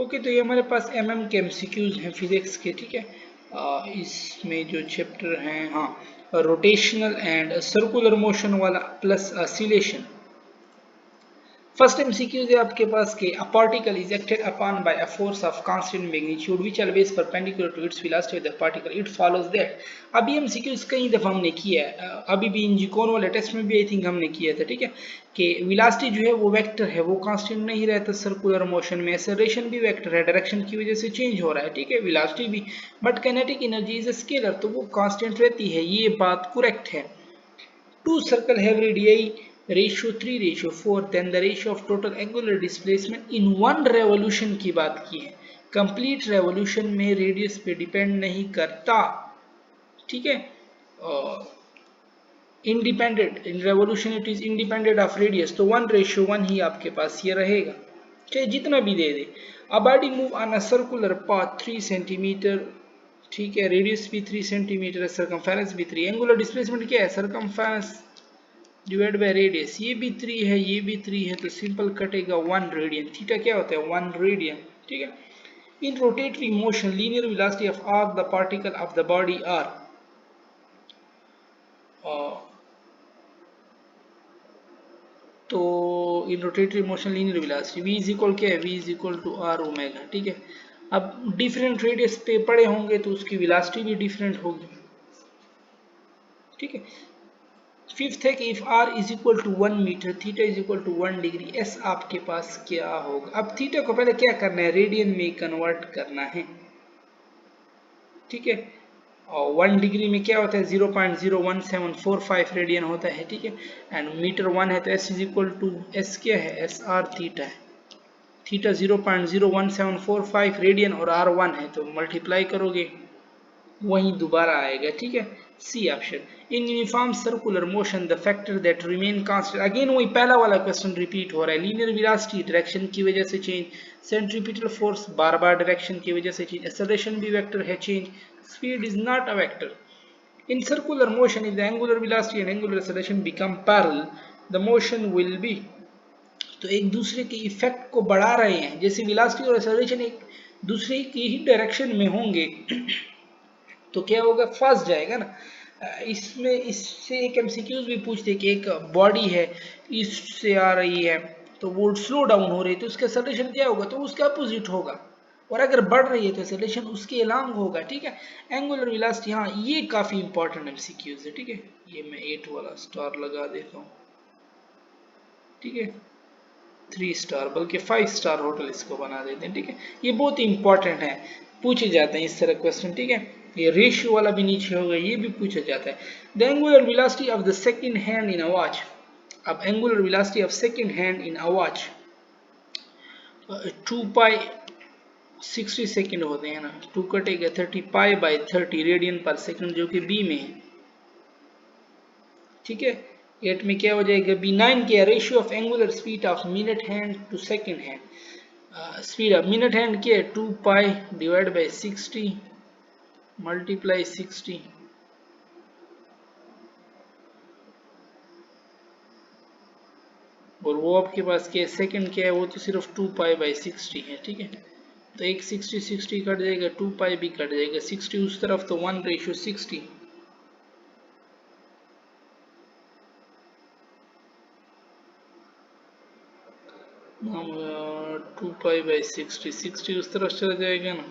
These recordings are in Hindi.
ओके, तो ये हमारे पास एमएम के एमसीक्यूज हैं फिजिक्स के, ठीक है। इसमें जो चैप्टर हैं, हाँ, रोटेशनल एंड सर्कुलर मोशन वाला प्लस ऑसिलेशन। फर्स्ट एमसीक्यू है आपके पास कि a particle is acted upon by a force of constant magnitude which always perpendicular to its velocity of the particle, it follows that. अभी एमसीक्यूज कई दफा हमने किया है, अभी भी इन जिकोन वाले टेस्ट में भी आई थिंक हमने किया था, ठीक है, कि वेलोसिटी जो है वो वेक्टर है, वो कांस्टेंट नहीं रहता सर्कुलर मोशन में। एक्सेलरेशन भी वेक्टर है, डायरेक्शन की वजह से चेंज हो रहा है, ठीक है, वेलोसिटी भी, but kinetic energy is a scalar, तो वो कांस्टेंट रहती है, ये बात करेक्ट है। Two circles have radii ratio 3:4, then the ratio of total angular displacement in one revolution की बात की है। कंप्लीट रेवोल्यूशन में रेडियस पे डिपेंड नहीं करता, ठीक है, independent in revolution it is independent of radius, तो 1:1 ही आपके पास ये रहेगा, चाहे जितना भी दे दे। A body move on a circular path 3 centimetre, ठीक है, रेडियस भी 3 सेंटीमीटर है, सरकमफेरेंस भी 3, एंगुलर डिस्प्लेसमेंट क्या है, सरकमफेरेंस डिवाइड बाय रेडियस, ये भी 3 है, ये भी 3 है, तो सिंपल कटेगा 1 रेडियन। थीटा क्या होता है, 1 रेडियन, ठीक है। In rotatory motion linear velocity of arc the particle of the body r, तो in rotatory motion linear velocity v is equal क्या है, v is equal to are omega, ठीक है। अब डिफरेंट रेडियस पे पड़े होंगे तो उसकी वेलोसिटी भी डिफरेंट होगी, ठीक है। फिफ्थ है कि if r is equal to 1 metre, theta is equal to 1 degree, s आपके पास क्या होगा। अब थीटा को पहले क्या करना है, रेडियन में कन्वर्ट करना है, ठीक है। और 1 डिग्री में क्या होता है, 0.01745 रेडियन होता है, ठीक है। एंड मीटर 1 है तो s is equal to, s क्या है, एस आर थीटा है, थीटा 0.01745 रेडियन और r 1 है, तो मल्टीप्लाई करोगे वहीं दोबारा आएगा, ठीक है। C option. In uniform circular motion the factor that remain constant, again वही पहला वाला क्वेश्चन रिपीट हो रहा है। लीनियर वेलोसिटी डायरेक्शन की वजह से चेंज, सेंट्रीपिटल फोर्स बार बार डायरेक्शन की वजह से चेंज, एक्सेलरेशन भी वेक्टर है, change speed is not a vector. In circular motion if the angular velocity and angular acceleration become parallel the motion will be, तो एक दूसरे के इफेक्ट को बढ़ा रहे हैं, जैसे वेलोसिटी और एक्सेलरेशन एक दूसरे की ही डायरेक्शन में होंगे तो क्या होगा, फंस जाएगा ना। इसमें इससे एक एमसीक्यूज भी पूछते कि एक बॉडी है, ईस्ट से आ रही है तो वो स्लो डाउन हो रही है, तो उसका एक्सेलरेशन क्या होगा, तो उसका अपोजिट होगा, और अगर बढ़ रही है तो एक्सेलरेशन उसके अलोंग होगा, ठीक है। एंगुलर वेलोसिटी, हाँ ये काफी इंपॉर्टेंट एमसीक्यूज है, ठीक है। ये मैं 8 वाला स्टार लगा देता हूँ, ठीक है, 3 स्टार बल्कि 5 स्टार होटल इसको बना देते हैं, ठीक है। ये बहुत इंपॉर्टेंट है, पूछे जाते हैं इस तरह क्वेश्चन, ठीक है। ये रेशियो वाला भी नीचे होगा, ये भी पूछा जाता है। The angular velocity of the second hand in a watch, अब angular velocity of second hand in a watch 2 pi 60 second होते हैं ना, 2 कटेगा 30 pi by 30 radian per second, जो कि बी में है, ठीक है। 8 में क्या हो जाएगा, b9 के ratio of angular speed of minute hand to second hand, speed of minute hand क्या है, 2 पाई डिवाइड बाई 60 मल्टीप्लाई 60, और वो आपके पास क्या है, सेकंड क्या है, वो तो सिर्फ 2 पाई बाई 60 है, ठीक है। तो एक 60 कट जाएगा, 2 पाई भी कट जाएगा, 60 उस तरफ तो 1:60, हम 2 पाई बाई 60 उस तरफ चला जाएगा ना।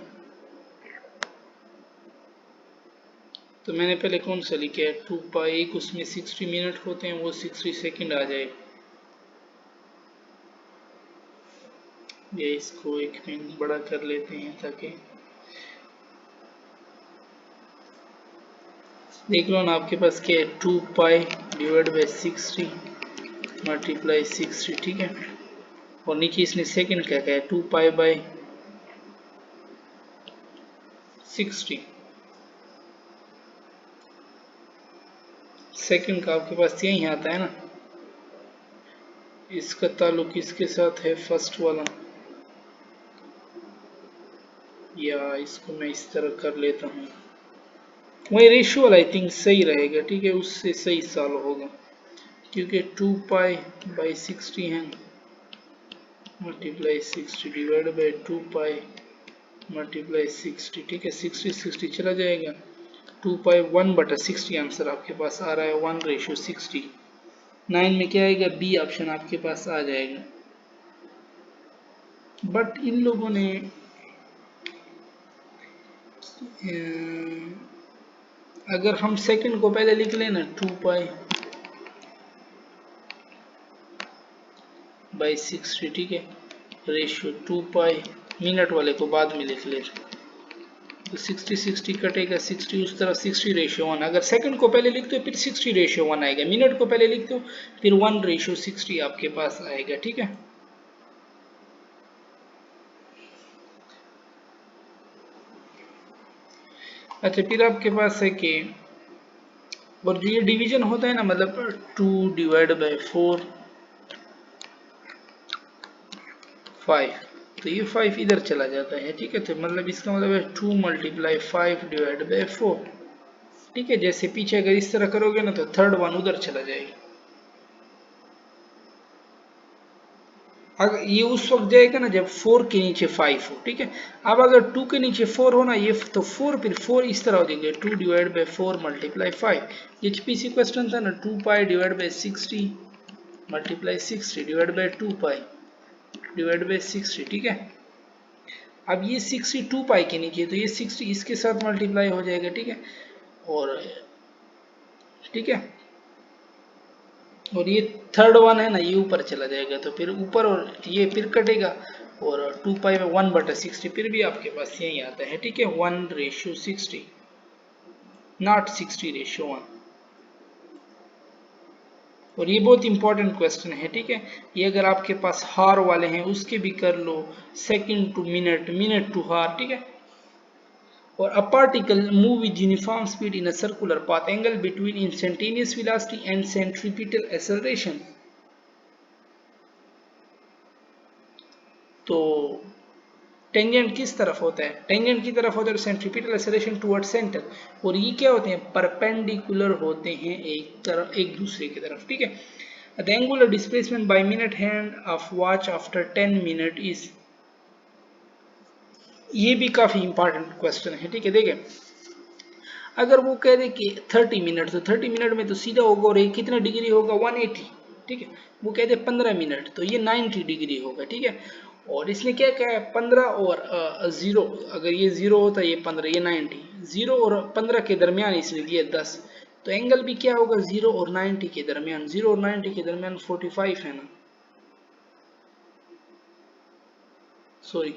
तो मैंने पहले कौन सा लिखा है, 2 पाई, एक उसमें 60 मिनट होते हैं, वो 60 सेकंड आ जाएगा। ये इसको एक मिनट बड़ा कर लेते हैं ताकि देख लो ना, आपके पास क्या है, 2 पाई डिवाइड बाई 60 मल्टीप्लाई 60, ठीक है। और नीचे इसने सेकंड क्या है, 2 पाई बाई 60, सेकंड का आपके पास यही आता है ना। इसका ताल्लुक किसके साथ है, फर्स्ट वाला, या इसको मैं इस तरह कर लेता हूँ, वही रेशियो वाला आई थिंक सही रहेगा, ठीक है, उससे सही सॉल्व होगा, क्योंकि 2 पाई बाई 60 है, multiply 60 divide by 2 pi multiply 60, ठीक है 60 60 चला जाएगा, 2 पाई 1/60 आंसर आपके पास आ रहा है 1:60। 9 में क्या आएगा, बी ऑप्शन आपके पास आ जाएगा। बट इन लोगों ने अगर हम सेकंड को पहले लिख लेना 2 पाई बाई 60, ठीक है रेशियो 2 पाई, मिनट वाले को बाद में लिख ले, तो 60 60 कटेगा, 60 उस तरफ 60:1। अगर सेकंड को पहले लिखते हो फिर 60:1 आएगा, मिनट को पहले लिखते हो फिर 1:60 आपके पास आएगा, ठीक है। अच्छा फिर आपके पास है कि और जो ये डिवीजन होता है ना, मतलब 2 डिवाइड बाई 4 5, तो ये 5 इधर चला जाता है, ठीक है। तो मतलब इसका मतलब है 2 मल्टीप्लाई 5 डिवाइड बाई 4, ठीक है। जैसे पीछे अगर इस तरह करोगे ना तो थर्ड वन उधर चला जाएगा, अगर ये उस वक्त जाएगा ना जब 4 के नीचे 5 हो, ठीक है। अब अगर 2 के नीचे 4 हो ना ये, तो 4 फिर 4 इस तरह हो जाएंगे, 2 डिवाइड बाई 4 मल्टीप्लाई 5। ये HPC क्वेश्चन था ना, 2 pi divide by 60 multiply 60 divide by 2 pi divide by 60, ठीक है। अब ये 60 2 पाई के नीचे, तो ये 60 इसके साथ मल्टीप्लाई हो जाएगा, ठीक है। और ठीक है, और ये थर्ड वन है ना ये ऊपर चला जाएगा, तो फिर ऊपर और ये फिर कटेगा, और 2 पाई में 1/60 फिर भी आपके पास यही आता है, ठीक है 1:60, नॉट 60:1। और ये बहुत इंपॉर्टेंट क्वेश्चन है, ठीक है। ये अगर आपके पास हार वाले हैं उसके भी कर लो, second to minute, minute to hour, ठीक है। और a particle move with uniform speed in a circular path, angle between instantaneous velocity and centripetal acceleration। तो टेंजेंट किस तरफ होता है, टेंजेंट की तरफ होता है सेंट्रीपिटल एक्सेलरेशन टुवर्ड सेंटर, और ये क्या होते हैं, परपेंडिकुलर होते हैं एक तरफ एक दूसरे की तरफ, ठीक है। The angular displacement by minute hand of watch after 10 minute is, ये भी काफी इंपॉर्टेंट क्वेश्चन है, ठीक है। देखिए अगर वो कह दे कि 30 मिनट, तो 30 मिनट में तो सीधा होगा, और ये कितना डिग्री होगा 180, ठीक है। वो कह दे 15 मिनट, तो ये 90 डिग्री होगा, ठीक है। और इसने क्या कहा है 15 और 0, अगर ये 0 होता है ये 15, ये 90, 0 और 15 के दरमियान इसने दिया 10, तो एंगल भी क्या होगा 0 और 90 के दरमियान, 0 और 90 के दरमियान 45 है ना, सॉरी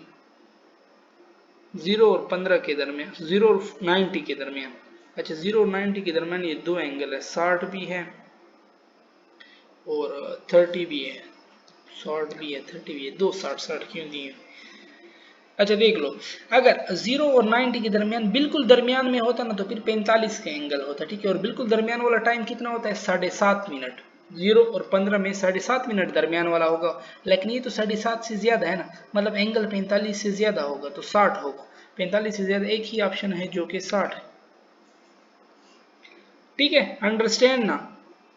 0 और 15 के दरमियान, 0 और 90 के दरमियान, अच्छा 0 और 90 के दरमियान ये दो एंगल है, 60 भी है और 30 भी है, 60 भी है 30 भी है, दो 60 60 क्यों दिए। अच्छा देख लो, अगर 0 और 90 के दरमियान बिल्कुल दरमियान में होता ना तो फिर 45 का एंगल होता, ठीक है। और बिल्कुल दरमियान वाला टाइम कितना होता है 7.5 मिनट, 0 और 15 में 7.5 मिनट दरमियान वाला होगा, लेकिन ये तो 7.5 से ज्यादा है ना, मतलब एंगल 45 से ज्यादा होगा तो 60 होगा, 45 से ज्यादा एक ही ऑप्शन है जो कि 60 है, ठीक है। अंडरस्टैंड ना,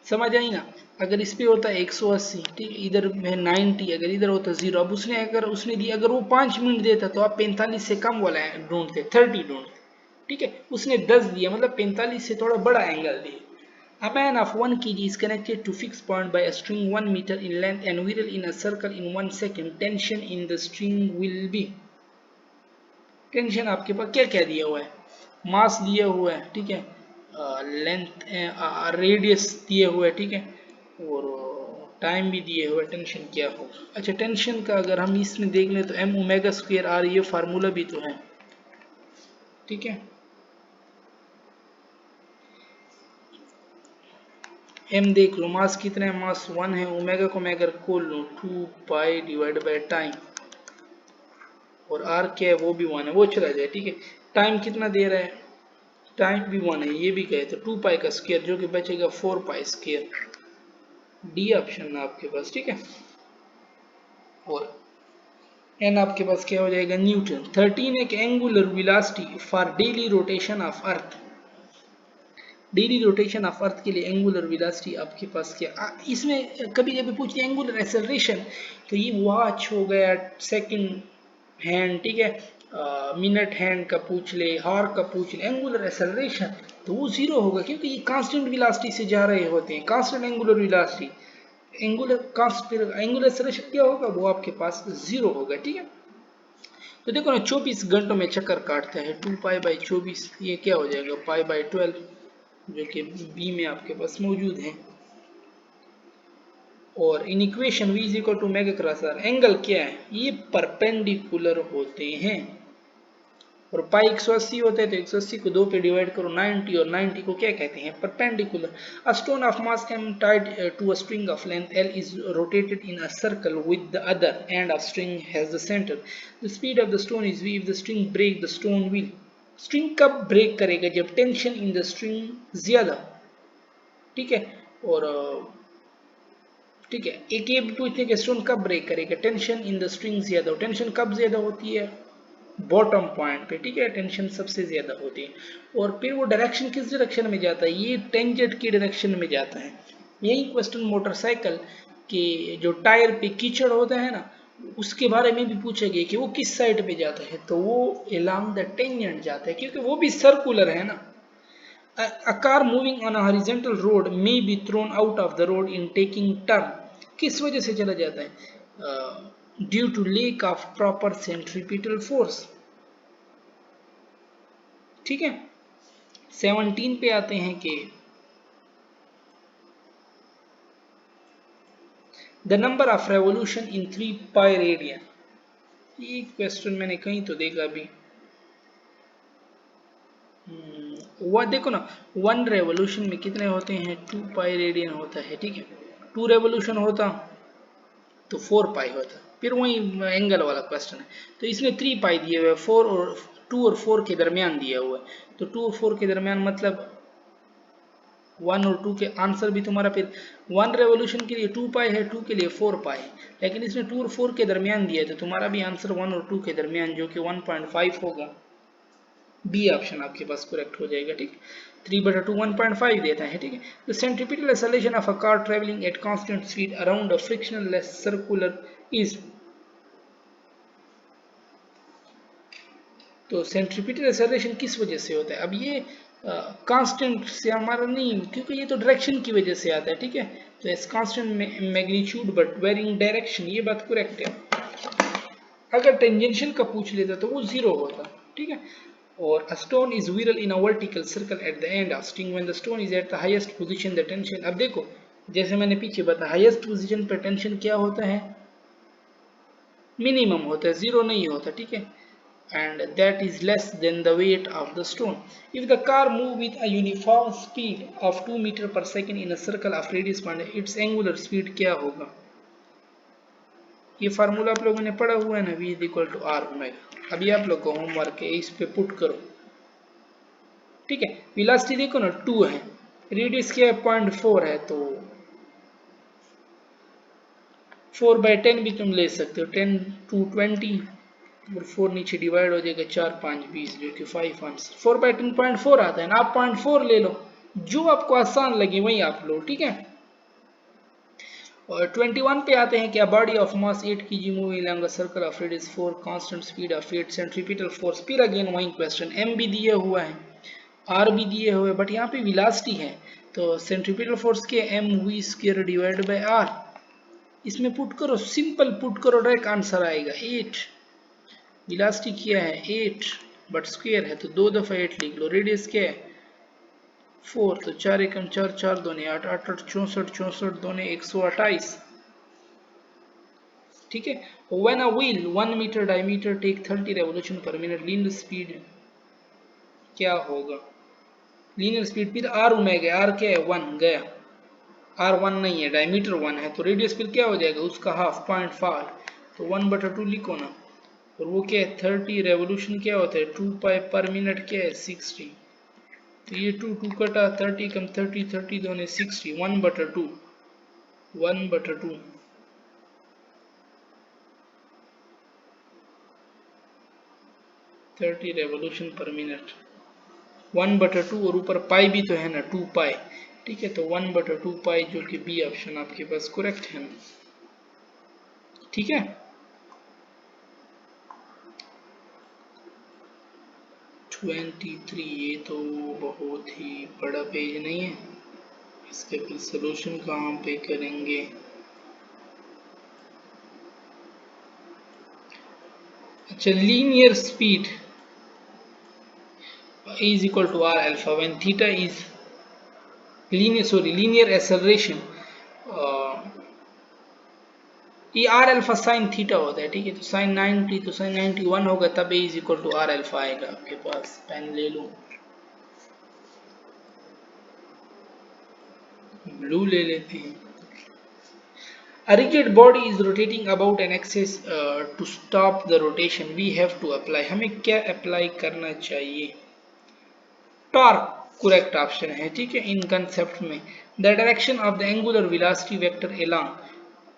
समझ आई ना। अगर इस पे होता है 180, ठीक है, इधर में 90, अगर इधर होता 0, अब उसने अगर उसने दिया, अगर वो 5 मिनट देता तो आप 45 से कम वाला ढूंढते, 30 ढूंढते, ठीक है। उसने 10 दिया, मतलब 45 से थोड़ा बड़ा एंगल दिया। A man of 1 kg is connected to fixed point by a string 1 meter in length and whirl in a circle in 1 second. Tension in the string will be, tension आपके पास क्या क्या दिया हुआ है, मास दिया हुआ है, ठीक है, लेंथ रेडियस दिए हुए है, ठीक है, और टाइम भी दिए हुए, टेंशन क्या होगा। अच्छा टेंशन का अगर हम इसमें देख लें तो एम ओमेगा स्क्वायर आर, ये फार्मूला भी तो है, ठीक है। एम देख लो मास कितना है, मास 1 है, ओमेगा को मैं अगर खोल लूँ 2 पाई डिवाइड बाय टाइम, और आर क्या है वो भी 1 है, वो चला जाए, ठीक है। टाइम कितना दे रहा है, टाइम भी 1 है, ये भी कहे तो 2 पाई का स्क्वायर जो कि बचेगा 4 पाई स्क्वायर, डी ऑप्शन है आपके पास, ठीक है। और एन आपके पास क्या हो जाएगा न्यूटन। 13 एक angular velocity for daily rotation of earth, daily rotation of earth के लिए एंगुलर वेलोसिटी आपके पास क्या, इसमें कभी कभी पूछते हैं एंगुलर एक्सेलरेशन, तो ये वॉच हो गया, सेकंड हैंड, ठीक है, मिनट हैंड का पूछ ले, हॉर का पूछ ले, एंगुलर एक्सेलरेशन तो वो जीरो होगा क्योंकि ये कांस्टेंट वेलोसिटी से जा रहे होते हैं, constant angular velocity, angular acceleration क्या होगा, वो आपके पास जीरो होगा, ठीक है। तो देखो ना 24 घंटों में चक्कर काटता है, 2π/24, ये क्या हो जाएगा π/12, जो कि बी में आपके पास मौजूद है। और in equation v is equal to omega cross R, angle क्या है, ये परपेंडिकुलर होते हैं, और पाई 180 होता है तो 180 को 2 पे डिवाइड करो 90, और 90 को क्या कहते हैं, perpendicular. A stone of mass m tied to a string of length l is rotated in a circle with the other end of string has the center. The speed of the stone is v. If the string break, the stone will, string कब ब्रेक करेगा, जब टेंशन इन द स्ट्रिंग ज्यादा, ठीक है। और ठीक है, एक ये भी पूछते हैं कि स्टोन कब ब्रेक करेगा, टेंशन इन द स्ट्रिंग ज्यादा, टेंशन कब ज्यादा होती है, बॉटम पॉइंट पे, ठीक है, टेंशन सबसे ज्यादा होती है। और फिर वो डायरेक्शन किस डायरेक्शन में जाता है, ये टेंजेंट की डायरेक्शन में जाता है। यही क्वेश्चन मोटरसाइकिल के जो टायर पे कीचड़ होता है ना, उसके बारे में भी पूछा गया कि वो किस साइड पे जाता है, तो वो अलोंग द टेंजेंट जाता है क्योंकि वो भी सर्कुलर है ना। A car moving on a horizontal road may be thrown out of the road in taking turn, किस वजह से चला जाता है, due to lack of proper centripetal force, ठीक है। 17 पे आते हैं कि the number of revolution in 3π radian, ये क्वेश्चन मैंने कहीं तो देखा अभी, वह देखो ना 1 रेवोल्यूशन में कितने होते हैं, 2π रेडियन होता है, ठीक है। 2 रेवोल्यूशन होता तो 4π होता, फिर वही एंगल वाला क्वेश्चन है, तो इसने 3π दिए हुए, 4 और 2 और 4 के दरमियान दिया हुआ है, तो 2 और 4 के दरमियान मतलब 1 और 2 के आंसर भी तुम्हारा फिर 1 रेवोल्यूशन के लिए 2π है, 2 के लिए 4π है, लेकिन इसने 2 और 4 के दरमियान दिया है, तो तुम्हारा भी आंसर 1 और 2 के दरमियान जो कि 1.5 होगा, बी ऑप्शन आपके पास करेक्ट हो जाएगा, ठीक। 3/2 1.5 देता है, ठीक है। The centripetal acceleration of a car travelling at constant speed around a frictionless circular is, तो सेंट्रीपिटल एक्सेलरेशन किस वजह से होता है, अब ये कांस्टेंट से हमारा नहीं, क्योंकि ये तो डायरेक्शन की वजह से आता है, ठीक है। तो इस constant magnitude but varying direction, ये बात करेक्ट है। अगर टेंजेंशियल का पूछ लेता तो वो जीरो होता, ठीक है। और a stone is whirled in a vertical circle at the end of string when the stone is at the highest position the tension, अब देखो जैसे मैंने पीछे बताया हाईएस्ट पोजीशन पे टेंशन क्या होता है, मिनिमम होता है, जीरो नहीं होता, ठीक है। and that is less than the weight of the stone. If the car move with a uniform speed of 2 meter per second in a circle of radius 1, its angular speed क्या होगा, ये फार्मूला आप लोगों ने पढ़ा हुआ है ना, v equal to are omega. अभी आप लोग को होमवर्क है, इस पे पुट करो, ठीक है। वेलोसिटी देखो ना 2 है, रेडियस क्या है 0.4 है, तो 4/10 भी तुम ले सकते हो, 10 to 20, और 4 नीचे डिवाइड हो जाएगा, 4 5 20, जो कि 5 आंसर 4/10.4 आता है ना, आप 0.4 ले लो, जो आपको आसान लगे वही आप लो, ठीक है। और 21 पे आते हैं कि a body of mass 8 kg moving along a circle of radius 4 constant speed of 8 centripetal force, फिर अगेन वही क्वेश्चन, m भी दिए हुआ है, r भी दिए हुए, बट यहाँ पे वेलोसिटी है, तो सेंट्रीपिटल फोर्स के m v square divided by r, इसमें पुट करो, सिंपल पुट करो, डायरेक्ट आंसर आएगा 8। वेलोसिटी क्या है 8, बट स्क्वायर है तो 2 दफा 8 लिख लो, रेडियस क्या है 4, तो 4 एकम 4, 4 दूने 8, 8 8 64, 64 दूने 128, ठीक है। When a wheel 1 metre diameter take 30 revolution per minute, linear speed क्या होगा, लीनियर स्पीड फिर आर ओमेगा, आर क्या है 1 गया, आर 1 नहीं है, डायमीटर 1 है, तो रेडियस फिर क्या हो जाएगा उसका हाफ 0.5, तो 1/2 लिखो ना, और वो क्या है 30, रेवोल्यूशन क्या होता है 2π पर मिनट क्या है 60, तो ये 2 2 कटा, 30 कम 30, 30 दोने 60, 1/2, 1/2, 30 रेवोल्यूशन पर मिनट, 1/2 और ऊपर पाई भी तो है ना 2 पाई, ठीक है। तो 1/2 पाई जो कि बी ऑप्शन आपके पास करेक्ट है ना, ठीक है। 23, ये तो बहुत ही बड़ा पेज नहीं है, इसके फिर सोल्यूशन कहाँ पे करेंगे। अच्छा, linear speed is equal to r alpha when theta is linear acceleration, ये आर अल्फा साइन थीटा होता है, ठीक है। तो साइन 90 तो साइन 91 होगा, तब a is equal to r alpha आएगा आपके पास। पेन ले लो, ब्लू ले लेते हैं। A rigid body is rotating about an axis, to stop the rotation we have to apply, हमें क्या अप्लाई करना चाहिए। टॉर्क करेक्ट ऑप्शन है, ठीक है। इन कंसेप्ट में the direction of the angular velocity vector along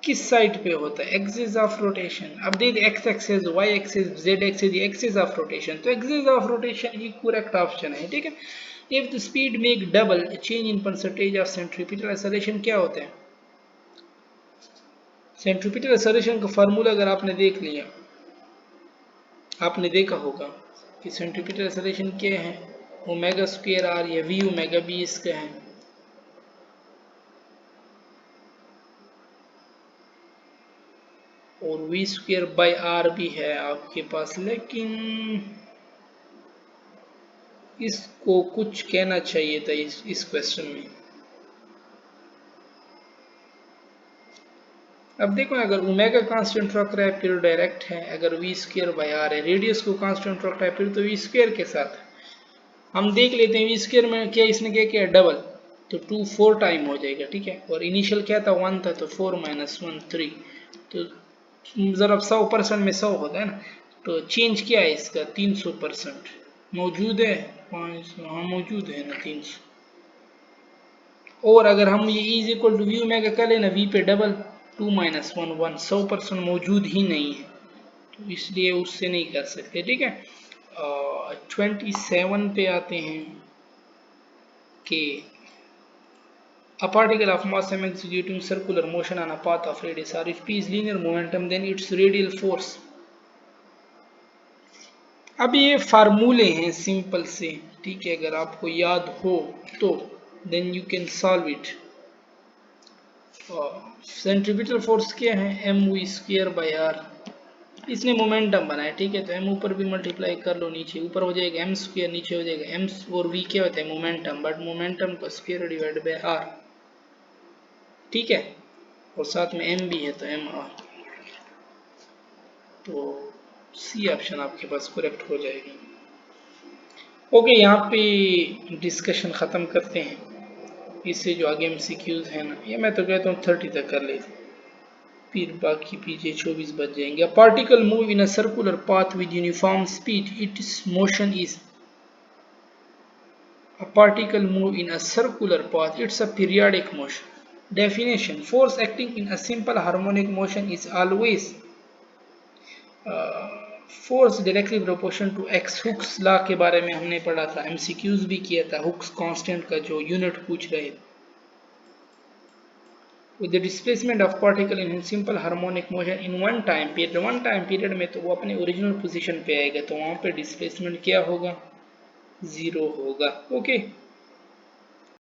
किस साइड पे होता है, एक्सिस ऑफ रोटेशन। अब दे x axis, y axis, z axis, ये एक्सिस ऑफ रोटेशन, तो एक्सिस ऑफ रोटेशन ही करेक्ट ऑप्शन है, ठीक है। If the speed make double change in percentage of centripetal acceleration क्या होता है। सेंट्रीपिटल एक्सेलरेशन का फार्मूला अगर आपने देख लिया, आपने देखा होगा कि सेंट्रीपिटल एक्सेलरेशन क्या है, ओमेगा स्क्वायर आर या वी ओमेगा बी इसका है। और वी स्क्वायर बाई आर भी है आपके पास, लेकिन इसको कुछ कहना चाहिए था इस क्वेश्चन में। अब देखो, अगर ओमेगा कांस्टेंट रख रहा है फिर डायरेक्ट है, अगर वी स्क्वायर बाई आर है, रेडियस को कांस्टेंट रख रहा है फिर तो वी स्क्वायर के साथ हम देख लेते हैं। वी स्क्वायर में क्या इसने क्या किया, डबल, तो 2 4 टाइम हो जाएगा, ठीक है। और इनिशियल क्या था 1 था, तो 4 - 1 3, तो जरा 100% में 100 होता है ना, तो चेंज क्या है इसका 300% मौजूद है, 500, हाँ मौजूद है ना 300। और अगर हम ये is equal to V omega कर लेना, वी पे डबल 2 - 1 1, 100% मौजूद ही नहीं है, तो इसलिए उससे नहीं कर सकते, ठीक है। 27 पे आते हैं कि a particle of mass m executing circular motion on a path of radius r, if p is linear momentum then its radial force। अब ये फार्मूले हैं सिंपल से, ठीक है, अगर आपको याद हो तो then you can solve it. Centripetal force क्या है, M V square by R, इसने मोमेंटम बनाया, ठीक है। तो एम ऊपर भी मल्टीप्लाई कर लो, नीचे ऊपर हो जाएगा एम स्क्वायर, नीचे हो जाएगा एम, और वी क्या होता है मोमेंटम, बट मोमेंटम का स्क्वायर डिवाइड बाय आर, ठीक है। और साथ में एम भी है तो एम आर, तो सी ऑप्शन आपके पास करेक्ट हो जाएगी। ओके, यहाँ पे डिस्कशन ख़त्म करते हैं। इससे जो आगे एमसीक्यूज है ना, ये मैं तो कहता हूँ 30 तक कर लेते, फिर बाकी पीछे 24 बच जाएंगे। Particle move in a circular path with uniform speed, it's motion is, a particle move in a circular path, it's a periodic motion. Definition: force acting in a simple harmonic motion is always force directly proportional to x। Hooke's law के बारे में हमने पढ़ा था, एमसीक्यूज भी किया था, हुक्स कांस्टेंट का जो यूनिट पूछ रहे थे। with the displacement of particle in simple harmonic motion in one time period में तो वो अपने ओरिजिनल पोजीशन पे आएगा, तो वहां पे डिस्प्लेसमेंट क्या होगा, 0 होगा। ओके।